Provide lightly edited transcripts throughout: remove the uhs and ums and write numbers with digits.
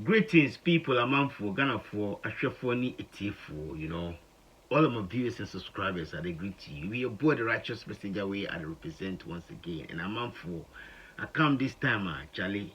Greetings, people. I'm for Ghana for Ashwafoni Etifo. All of my viewers and subscribers, I greet you. We are both the Rychuhss Messenger way I represent once again, and I'm for. I come this time, Charlie.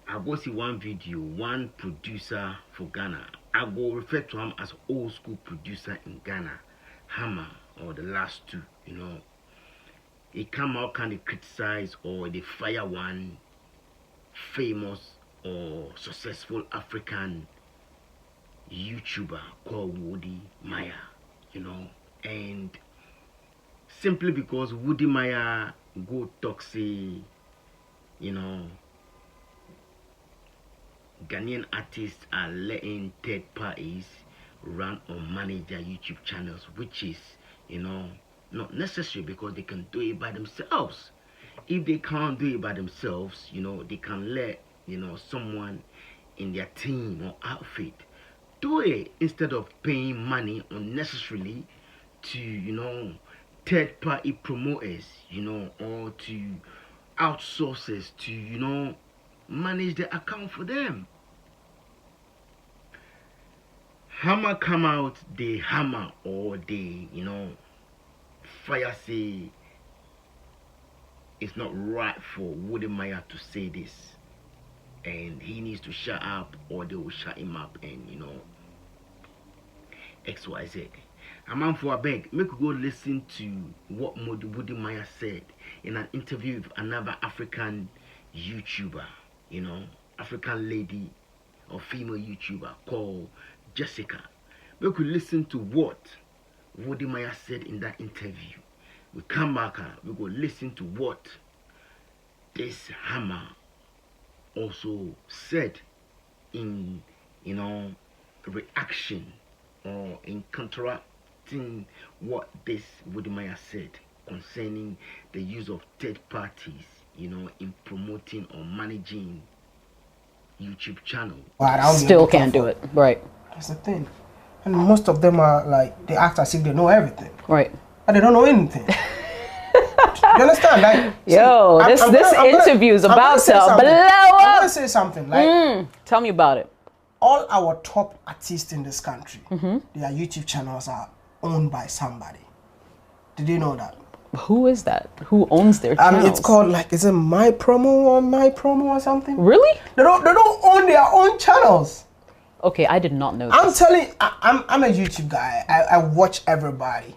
I go see one video, one producer for Ghana. I go refer to him as old school producer in Ghana, Hammer or the last two. He come out kind of criticize or they fire one famous or successful African YouTuber called Wode Maya, and simply because Wode Maya go talk say, Ghanaian artists are letting third parties run or manage their YouTube channels, which is, not necessary because they can do it by themselves. If they can't do it by themselves, they can let, someone in their team or outfit do it instead of paying money unnecessarily to, third party promoters, or to outsourcers to, manage the account for them. Hammer come out, they hammer or they, fire say it's not right for Wode Maya to say this, and he needs to shut up or they will shut him up, and XYZ. A man for a beg, make you go listen to what Wode Maya said in an interview with another African YouTuber, African lady or female YouTuber called Jessica. Make you listen to what Wode Maya said in that interview. We come back, we go listen to what this Hammer also said in, reaction or in counteracting what this Wode Maya said concerning the use of third parties, in promoting or managing YouTube channel. Still can't do it, right? That's the thing. And most of them are like, they act as if they know everything. Right. But they don't know anything. You understand? Like, yo, see, this interview is about to blow up. I'm gonna say something. Like, tell me about it. All our top artists in this country, their YouTube channels are owned by somebody. Did you know that? Who is that? Who owns their channels? It's called like, is it My Promo or something? Really? They don't own their own channels. Okay, I did not know I'm this. telling you, I'm a YouTube guy. I watch everybody.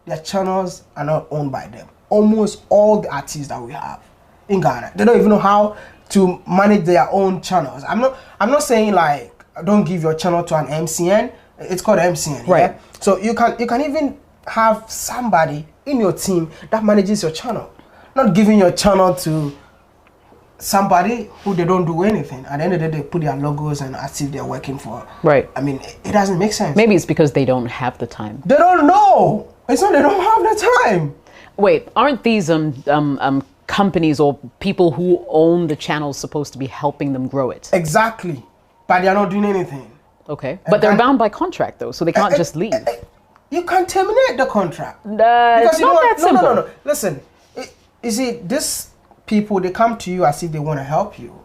Their channels are not owned by them. Almost all the artists that we have in Ghana, they don't even know how to manage their own channels. I'm not saying like don't give your channel to an MCN. It's called MCN, right? Yeah? So you can even have somebody in your team that manages your channel, not giving your channel to somebody who they don't do anything. At the end of the day, they put their logos and as if they're working for. Right. I mean, it doesn't make sense. Maybe it's because they don't have the time. They don't know. It's not they don't have the time. Wait, aren't these companies or people who own the channels supposed to be helping them grow it? Exactly, but they are not doing anything. Okay, but they're bound by contract though, so they can't just leave. You can't terminate the contract. It's not that simple. No. Listen, you see, these people, they come to you as if they want to help you.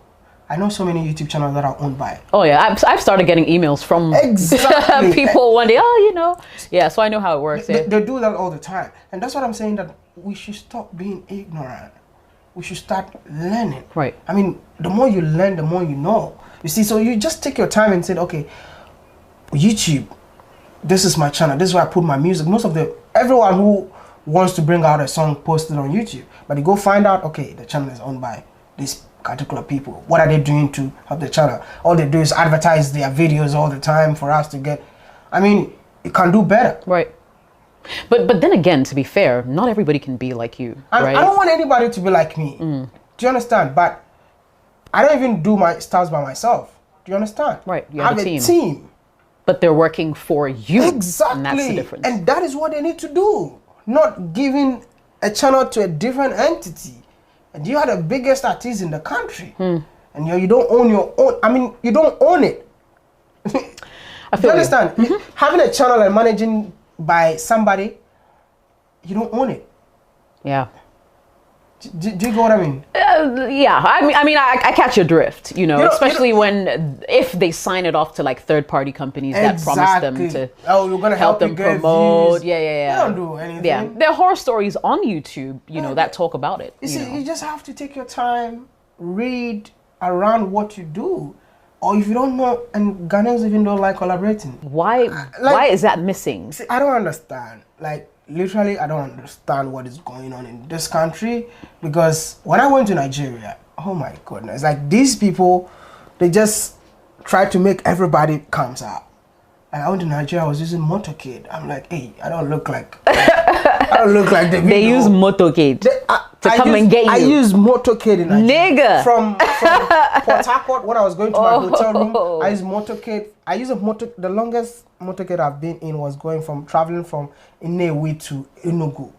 I know so many YouTube channels that are owned by. Oh yeah, I've started getting emails from people one day. Yeah. So I know how it works. They do that all the time, and that's what I'm saying. That we should stop being ignorant. We should start learning. Right. I mean, the more you learn, the more you know. You see, so you just take your time and say, okay, YouTube, this is my channel. This is where I put my music. Everyone who wants to bring out a song posted on YouTube, but you go find out, okay, the channel is owned by these particular people. What are they doing to help the channel? All they do is advertise their videos all the time for us to get. I mean, you can do better. Right. But then again, to be fair, not everybody can be like you, right? I don't want anybody to be like me. Do you understand? But I don't even do my styles by myself. Do you understand? Right. You have a a team. But they're working for you. Exactly. And that's the difference. And that is what they need to do. Not giving a channel to a different entity. And you are the biggest artist in the country. And you don't own your own. I mean, you don't own it. I feel you understand? Having a channel and managing by somebody, you don't own it. Yeah. Do you get what I mean? Yeah, I catch your drift, especially when if they sign it off to like third-party companies that promise them to we're gonna help them you get promote. views. Yeah. They don't do anything. Yeah, there are horror stories on YouTube, that talk about it. You see, you just have to take your time, read around what you do. Or if you don't know, and Ghanaians even don't like collaborating. Why is that missing? See, I don't understand. Like, literally, I don't understand what is going on in this country. Because when I went to Nigeria, oh my goodness, like these people, they just try to make everybody comes out. And I went to Nigeria, I was using motorcade. I'm like, hey, I don't look like the video. They use motorcade to come and get you. I use motorcade in Nigeria. Nigga. From Port Harcourt, when I was going to my hotel room, I used motorcade. I use the longest motorcade I've been in was traveling from Inewi to Enugu.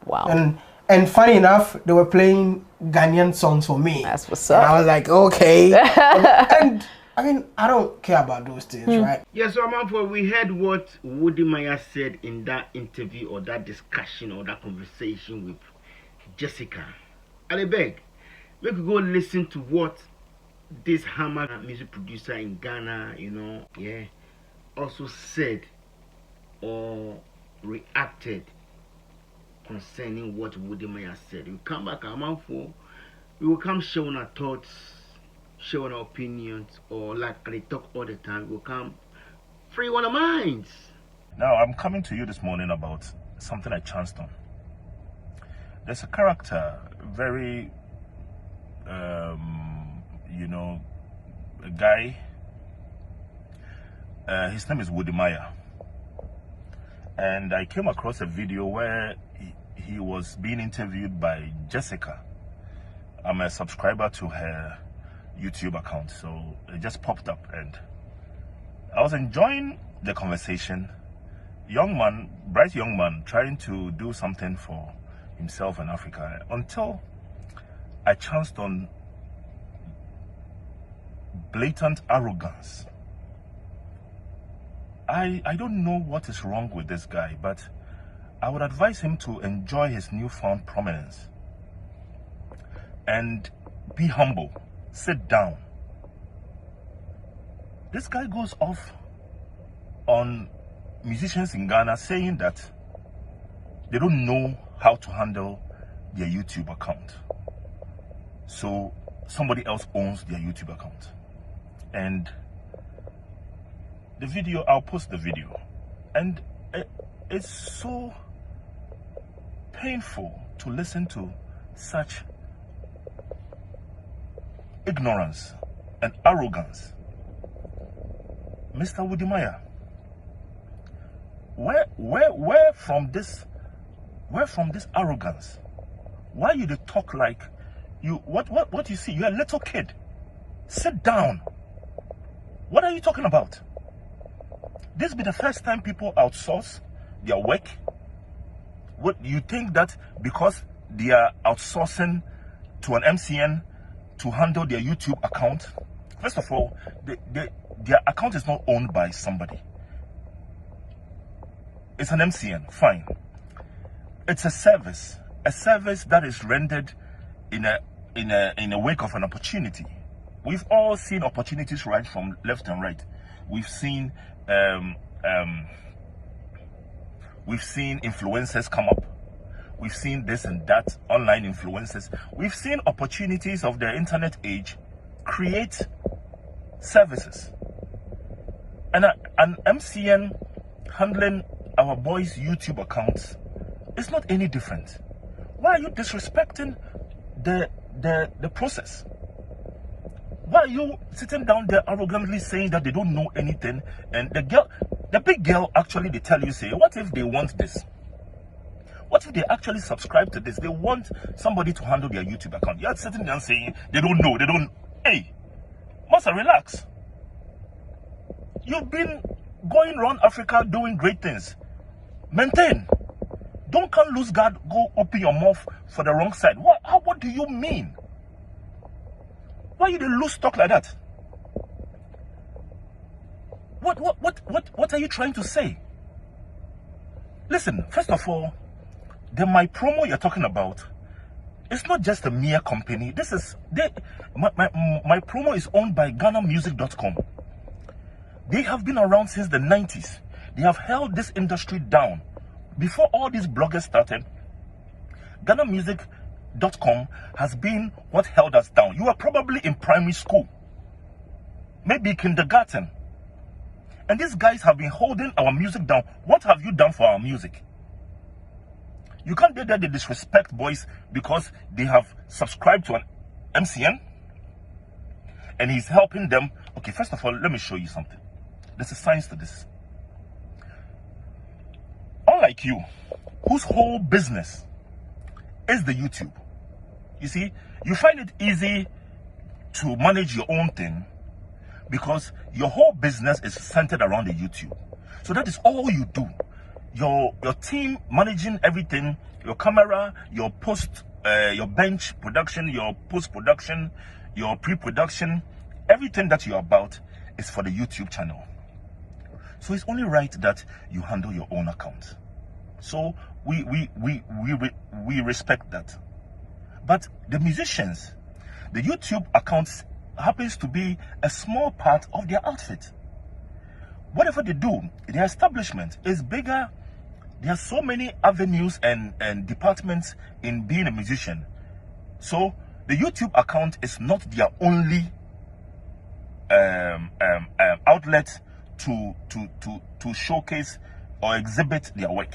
Wow. And funny enough, they were playing Ghanaian songs for me. That's what's up. And I was like, okay. and I mean, I don't care about those things, right? Yeah, so Amanfo, we heard what Wode Maya said in that interview or that discussion or that conversation with Jessica. I beg, we could go listen to what this Hammer music producer in Ghana, also said or reacted concerning what Wode Maya said. We come back, Amanfo, we will come showing our thoughts, showing our opinions, or like they talk all the time, we'll come free on our minds. Now, I'm coming to you this morning about something I chanced on. There's a character, very, a guy, his name is Wode Maya. And I came across a video where he was being interviewed by Jessica. I'm a subscriber to her YouTube account, so it just popped up and I was enjoying the conversation. Bright young man trying to do something for himself and Africa, until I chanced on blatant arrogance. I don't know what is wrong with this guy, but I would advise him to enjoy his newfound prominence and be humble. Sit down. This guy goes off on musicians in Ghana saying that they don't know how to handle their YouTube account. So somebody else owns their YouTube account. And the video, I'll post the video. And it's so painful to listen to such ignorance and arrogance. Mr. Wode Maya, where from this arrogance? Why you talk like you what you see? You're a little kid. Sit down. What are you talking about? This be the first time people outsource their work? What you think that because they are outsourcing to an MCN to handle their YouTube account? First of all, their account is not owned by somebody. It's an MCN, fine. It's a service that is rendered in a wake of an opportunity. We've all seen opportunities right from left and right. We've seen influencers come up. We've seen this and that, online influencers. We've seen opportunities of the internet age create services. And an MCN handling our boys' YouTube accounts is not any different. Why are you disrespecting the process? Why are you sitting down there arrogantly saying that they don't know anything? And the big girl actually, they tell you, say, what if they want this? What if they actually subscribe to this? They want somebody to handle their YouTube account. You're sitting there saying they don't know, Hey, Master, relax. You've been going around Africa doing great things. Maintain. Don't come lose guard, go open your mouth for the wrong side. What do you mean? Why you lose talk like that? What are you trying to say? Listen, first of all, my promo you're talking about It's not just a mere company. This is my promo is owned by GhanaMusic.com. They have been around since the 90s. They have held this industry down. Before all these bloggers started, GhanaMusic.com has been what held us down. You are probably in primary school, maybe kindergarten, and these guys have been holding our music down. What have you done for our music? You can't dare they disrespect boys because they have subscribed to an MCN and he's helping them. Okay, first of all, let me show you something. There's a science to this. Unlike you, whose whole business is the YouTube. You see, you find it easy to manage your own thing because your whole business is centered around the YouTube. So that is all you do. Your team managing everything, your camera, your your bench production, your post production, your pre-production, everything that you're about is for the YouTube channel. So it's only right that you handle your own account. So we respect that. But the musicians, the YouTube accounts happens to be a small part of their outfit. Whatever they do, their establishment is bigger. There are so many avenues and departments in being a musician. So the YouTube account is not their only outlet to showcase or exhibit their work.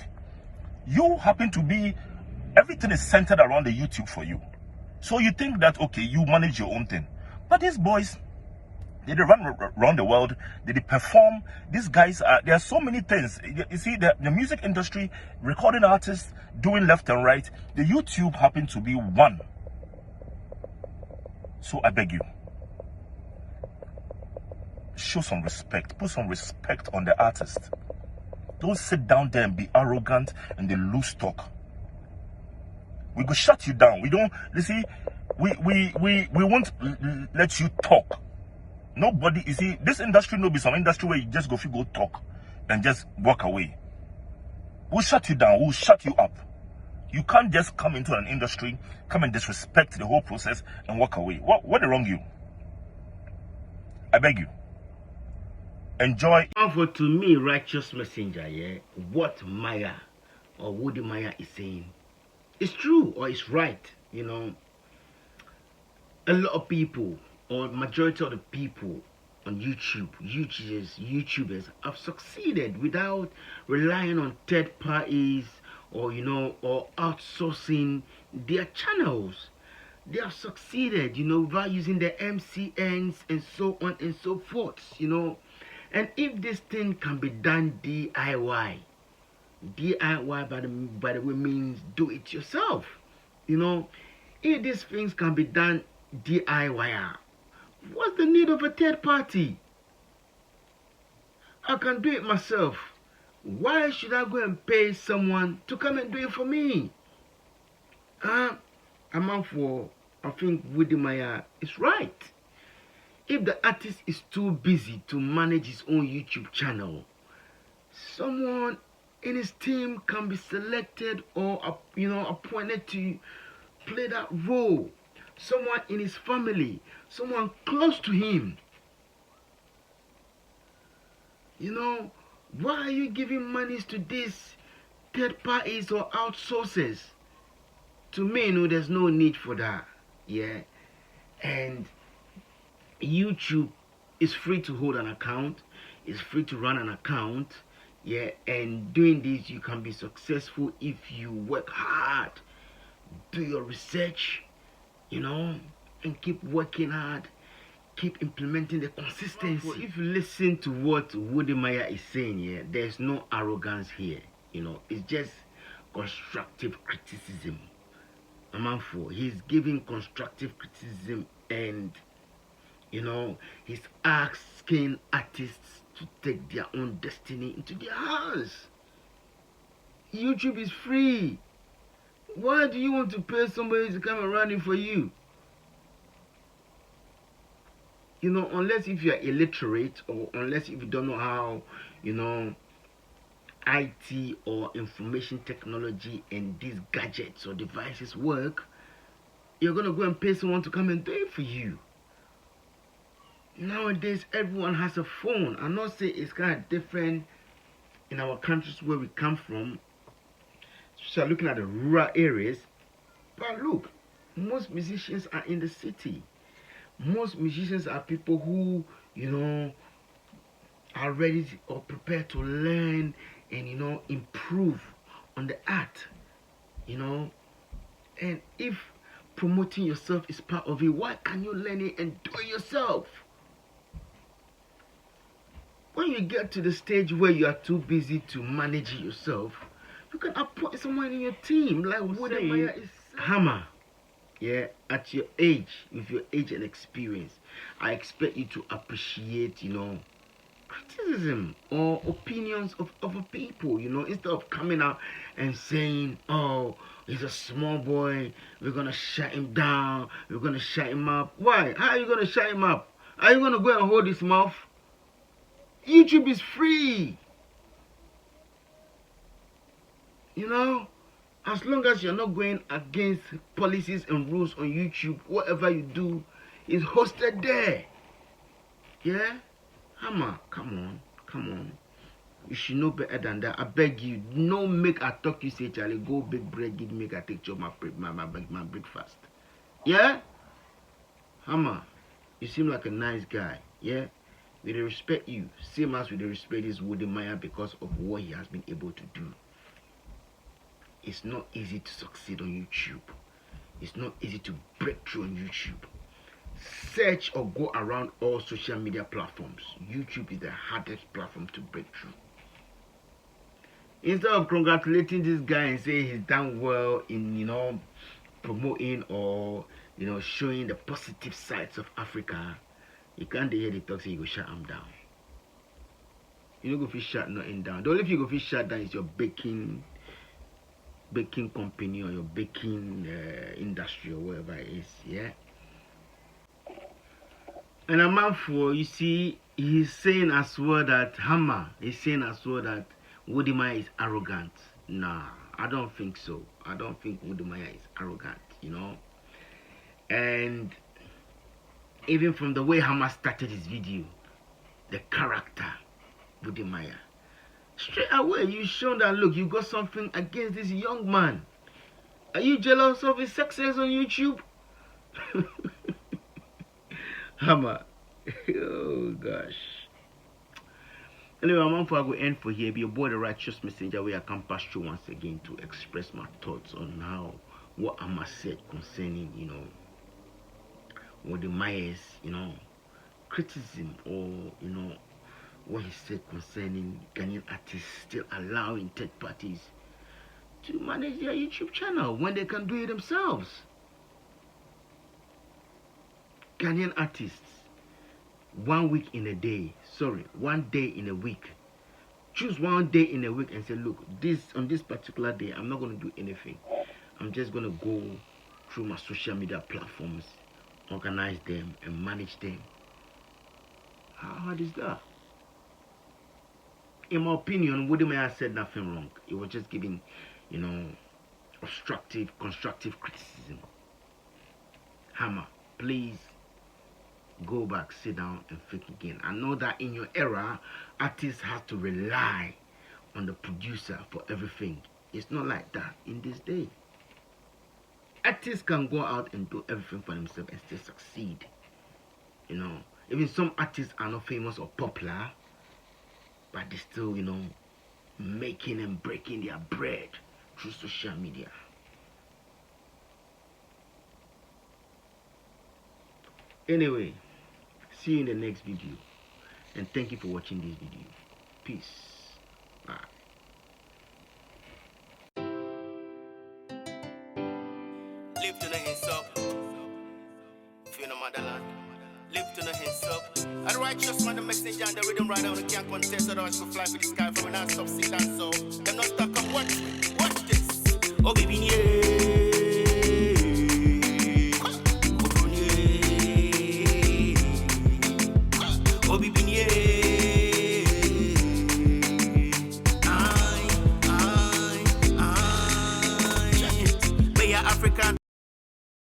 You happen to be, everything is centered around the YouTube for you. So you think that, okay, you manage your own thing. But these boys, they run around the world, they perform. These guys there are so many things. You see, the music industry, recording artists, doing left and right. The YouTube happen to be one. So I beg you, show some respect, put some respect on the artist. Don't sit down there and be arrogant and they lose talk. We go shut you down. We don't, you see, we won't let you talk. Nobody, you see, this industry no be some industry where you just go talk and just walk away. We'll shut you down, we'll shut you up. You can't just come into an industry, come and disrespect the whole process and walk away. What wrong you? I beg you. Enjoy. For to me, Rychuhss Messenger, yeah, what Maya or Wode Maya is saying is true or it's right. You know, a lot of people or majority of the people on YouTubers have succeeded without relying on third parties or or outsourcing their channels. They have succeeded, by using the MCNs and so on and so forth, And if this thing can be done DIY by the way means do it yourself, if these things can be done DIY, what's the need of a third party? I can do it myself. Why should I go and pay someone to come and do it for me? I think Wode Maya is right. If the artist is too busy to manage his own YouTube channel, someone in his team can be selected or appointed to play that role. Someone in his family, someone close to him. Why are you giving monies to these third parties or outsourcers? To me, there's no need for that. Yeah. And YouTube is free to hold an account, it's free to run an account, yeah, and doing this you can be successful if you work hard, do your research, and keep working hard, keep implementing the consistency. If you listen to what Wode Maya is saying here, there's no arrogance here, it's just constructive criticism. He's giving constructive criticism and he's asking artists to take their own destiny into their hands. YouTube is free. Why do you want to pay somebody to come and run it for you? Unless if you are illiterate or unless if you don't know how, IT or information technology and these gadgets or devices work, you're gonna go and pay someone to come and do it for you. Nowadays, everyone has a phone. I'm not saying it's kind of different in our countries where we come from, especially looking at the rural areas. But look, most musicians are in the city. Most musicians are people who, are ready or prepared to learn and, improve on the art, And if promoting yourself is part of it, why can't you learn it and do it yourself? When you get to the stage where you are too busy to manage it yourself, you can appoint someone in your team, like Wode Maya is Hammer. Yeah, at your age, with your age and experience, I expect you to appreciate, criticism or opinions of other people, instead of coming out and saying, oh, he's a small boy, we're gonna shut him down, we're gonna shut him up. Why? How are you gonna shut him up? Are you gonna go and hold his mouth? YouTube is free. As long as you're not going against policies and rules on YouTube, whatever you do is hosted there. Yeah? Hammer, come on. You should know better than that. I beg you, no make I talk you say, Charlie, go big bread, give me a take your my breakfast. Yeah? Hammer, you seem like a nice guy. Yeah? We respect you, same as we respect this Wode Maya because of what he has been able to do. It's not easy to succeed on YouTube. It's not easy to break through on YouTube. Search or go around all social media platforms. YouTube is the hardest platform to break through. Instead of congratulating this guy and saying he's done well in, promoting or, showing the positive sides of Africa, you can't hear the talk say you go shut him down. You don't go shut nothing down. The only thing you go shut down is your baking company or your baking industry or whatever it is, yeah. And a man for, you see, he's saying as well that that Wode Maya is arrogant. Nah, I don't think so. I don't think Wode Maya is arrogant, And even from the way Hammer started his video, the character, Wode Maya, straight away you show that, look, you got something against this young man. Are you jealous of his success on YouTube? Hammer. Oh gosh. Anyway, I'm going to end for here. Be your boy, the Rychuhss Messenger, where I come pass through once again to express my thoughts on what Hammer said concerning, Wode Maya's, criticism or, what he said concerning Ghanaian artists still allowing third parties to manage their YouTube channel when they can do it themselves. Ghanaian artists, 1 week in a day, 1 day in a week. Choose 1 day in a week and say, look, on this particular day, I'm not going to do anything. I'm just going to go through my social media platforms, organize them and manage them. How hard is that? In my opinion, Wode Maya said nothing wrong. He was just giving, constructive criticism. Hammer, please go back, sit down and think again. I know that in your era, artists have to rely on the producer for everything. It's not like that in this day. Artists can go out and do everything for themselves and still succeed. Even some artists are not famous or popular, but they still, making and breaking their bread through social media. Anyway, see you in the next video. And thank you for watching this video. Peace. Bye. Live to the hands up. Fear no motherland. Live to the hands up. I Rychuhss Messenger and the rhythm rider on the can't contest. Otherwise go fly for the sky from an ass of sit and so. Them not stuck up. Watch this. Oh baby, yeah.